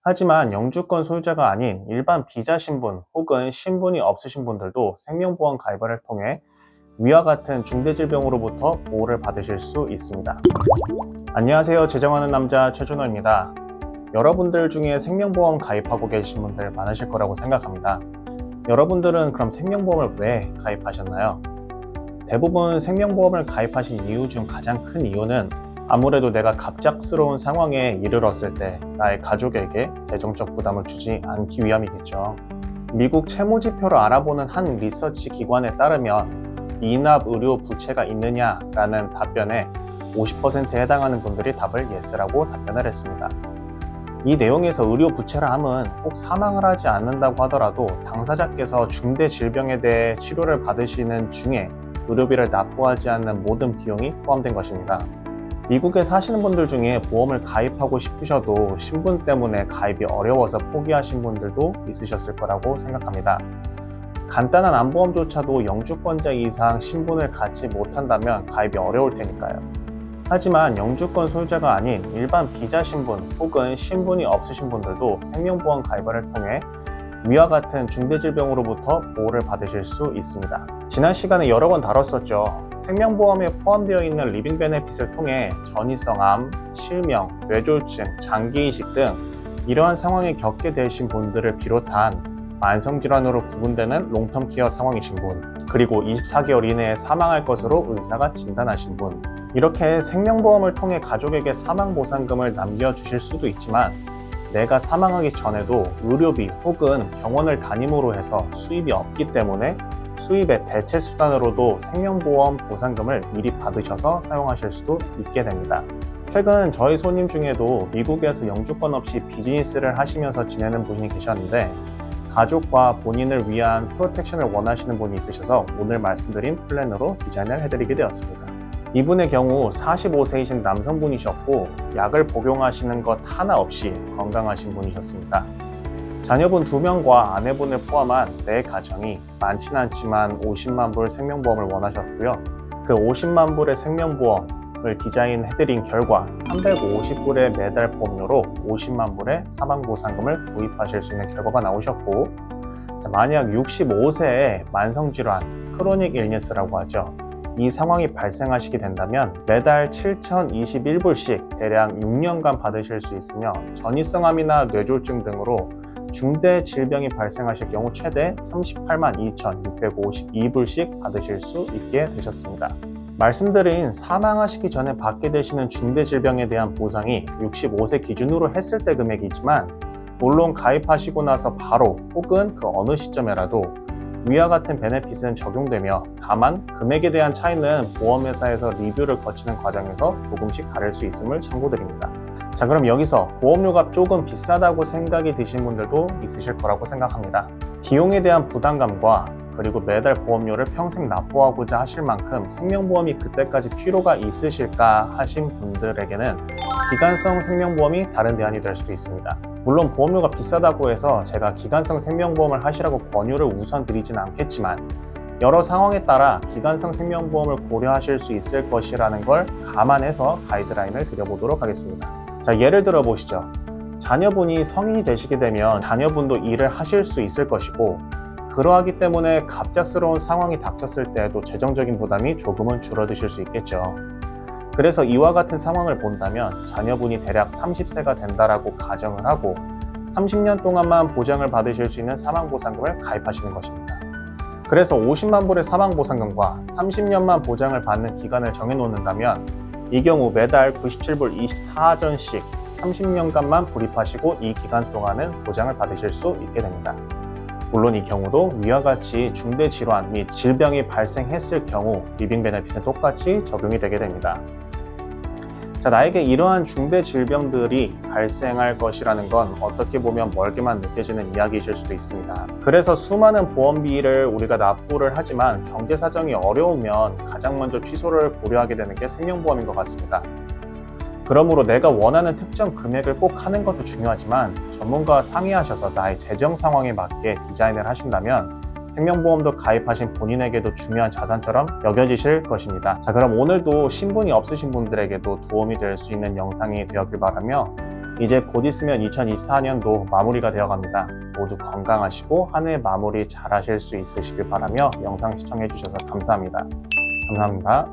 하지만 영주권 소유자가 아닌 일반 비자 신분 혹은 신분이 없으신 분들도 생명보험 가입을 통해 위와 같은 중대질병으로부터 보호를 받으실 수 있습니다. 안녕하세요. 재정하는 남자 최준호입니다. 여러분들 중에 생명보험 가입하고 계신 분들 많으실 거라고 생각합니다. 여러분들은 그럼 생명보험을 왜 가입하셨나요? 대부분 생명보험을 가입하신 이유 중 가장 큰 이유는 아무래도 내가 갑작스러운 상황에 이르렀을 때 나의 가족에게 재정적 부담을 주지 않기 위함이겠죠. 미국 채무지표를 알아보는 한 리서치 기관에 따르면 미납 의료 부채가 있느냐라는 답변에 50%에 해당하는 분들이 답을 yes라고 답변을 했습니다. 이 내용에서 의료 부채라 함은 꼭 사망을 하지 않는다고 하더라도 당사자께서 중대 질병에 대해 치료를 받으시는 중에 의료비를 납부하지 않는 모든 비용이 포함된 것입니다. 미국에 사시는 분들 중에 보험을 가입하고 싶으셔도 신분 때문에 가입이 어려워서 포기하신 분들도 있으셨을 거라고 생각합니다. 간단한 암보험조차도 영주권자 이상 신분을 갖지 못한다면 가입이 어려울 테니까요. 하지만 영주권 소유자가 아닌 일반 비자 신분 혹은 신분이 없으신 분들도 생명보험 가입을 통해 위와 같은 중대질병으로부터 보호를 받으실 수 있습니다. 지난 시간에 여러 번 다뤘었죠. 생명보험에 포함되어 있는 리빙 베네핏을 통해 전이성 암, 실명, 뇌졸중, 장기이식 등 이러한 상황에 겪게 되신 분들을 비롯한 만성질환으로 구분되는 롱텀 케어 상황이신 분, 그리고 24개월 이내에 사망할 것으로 의사가 진단하신 분, 이렇게 생명보험을 통해 가족에게 사망보상금을 남겨주실 수도 있지만 내가 사망하기 전에도 의료비 혹은 병원을 다님으로 해서 수입이 없기 때문에 수입의 대체 수단으로도 생명보험 보상금을 미리 받으셔서 사용하실 수도 있게 됩니다. 최근 저희 손님 중에도 미국에서 영주권 없이 비즈니스를 하시면서 지내는 분이 계셨는데 가족과 본인을 위한 프로텍션을 원하시는 분이 있으셔서 오늘 말씀드린 플랜으로 디자인을 해드리게 되었습니다. 이분의 경우 45세이신 남성분이셨고 약을 복용하시는 것 하나 없이 건강하신 분이셨습니다. 자녀분 2명과 아내분을 포함한 4가정이 많진 않지만 50만 불 생명보험을 원하셨고요. 그 50만 불의 생명보험을 디자인해드린 결과 350불의 매달 보험료로 50만 불의 사망보상금을 구입하실 수 있는 결과가 나오셨고, 만약 65세에 만성질환, 크로닉 일니스라고 하죠. 이 상황이 발생하시게 된다면 매달 7,021불씩 대략 6년간 받으실 수 있으며 전이성암이나 뇌졸중 등으로 중대 질병이 발생하실 경우 최대 38만 2,652불씩 받으실 수 있게 되셨습니다. 말씀드린 사망하시기 전에 받게 되시는 중대 질병에 대한 보상이 65세 기준으로 했을 때 금액이지만 물론 가입하시고 나서 바로 혹은 그 어느 시점에라도 위와 같은 베네핏은 적용되며 다만 금액에 대한 차이는 보험회사에서 리뷰를 거치는 과정에서 조금씩 다를 수 있음을 참고드립니다. 자, 그럼 여기서 보험료가 조금 비싸다고 생각이 드신 분들도 있으실 거라고 생각합니다. 비용에 대한 부담감과 그리고 매달 보험료를 평생 납부하고자 하실 만큼 생명보험이 그때까지 필요가 있으실까 하신 분들에게는 기간성 생명보험이 다른 대안이 될 수도 있습니다. 물론 보험료가 비싸다고 해서 제가 기간성 생명보험을 하시라고 권유를 우선 드리진 않겠지만 여러 상황에 따라 기간성 생명보험을 고려하실 수 있을 것이라는 걸 감안해서 가이드라인을 드려보도록 하겠습니다. 자, 예를 들어 보시죠. 자녀분이 성인이 되시게 되면 자녀분도 일을 하실 수 있을 것이고 그러하기 때문에 갑작스러운 상황이 닥쳤을 때에도 재정적인 부담이 조금은 줄어드실 수 있겠죠. 그래서 이와 같은 상황을 본다면 자녀분이 대략 30세가 된다라고 가정을 하고 30년 동안만 보장을 받으실 수 있는 사망보상금을 가입하시는 것입니다. 그래서 50만 불의 사망보상금과 30년만 보장을 받는 기간을 정해놓는다면 이 경우 매달 97불 24전씩 30년간만 불입하시고 이 기간 동안은 보장을 받으실 수 있게 됩니다. 물론 이 경우도 위와 같이 중대질환 및 질병이 발생했을 경우 리빙 베네핏은 똑같이 적용이 되게 됩니다. 자, 나에게 이러한 중대 질병들이 발생할 것이라는 건 어떻게 보면 멀게만 느껴지는 이야기이실 수도 있습니다. 그래서 수많은 보험비를 우리가 납부를 하지만 경제 사정이 어려우면 가장 먼저 취소를 고려하게 되는 게 생명보험인 것 같습니다. 그러므로 내가 원하는 특정 금액을 꼭 하는 것도 중요하지만 전문가와 상의하셔서 나의 재정 상황에 맞게 디자인을 하신다면 생명보험도 가입하신 본인에게도 중요한 자산처럼 여겨지실 것입니다. 자, 그럼 오늘도 신분이 없으신 분들에게도 도움이 될 수 있는 영상이 되었길 바라며 이제 곧 있으면 2024년도 마무리가 되어 갑니다. 모두 건강하시고 한 해 마무리 잘 하실 수 있으시길 바라며 영상 시청해 주셔서 감사합니다. 감사합니다.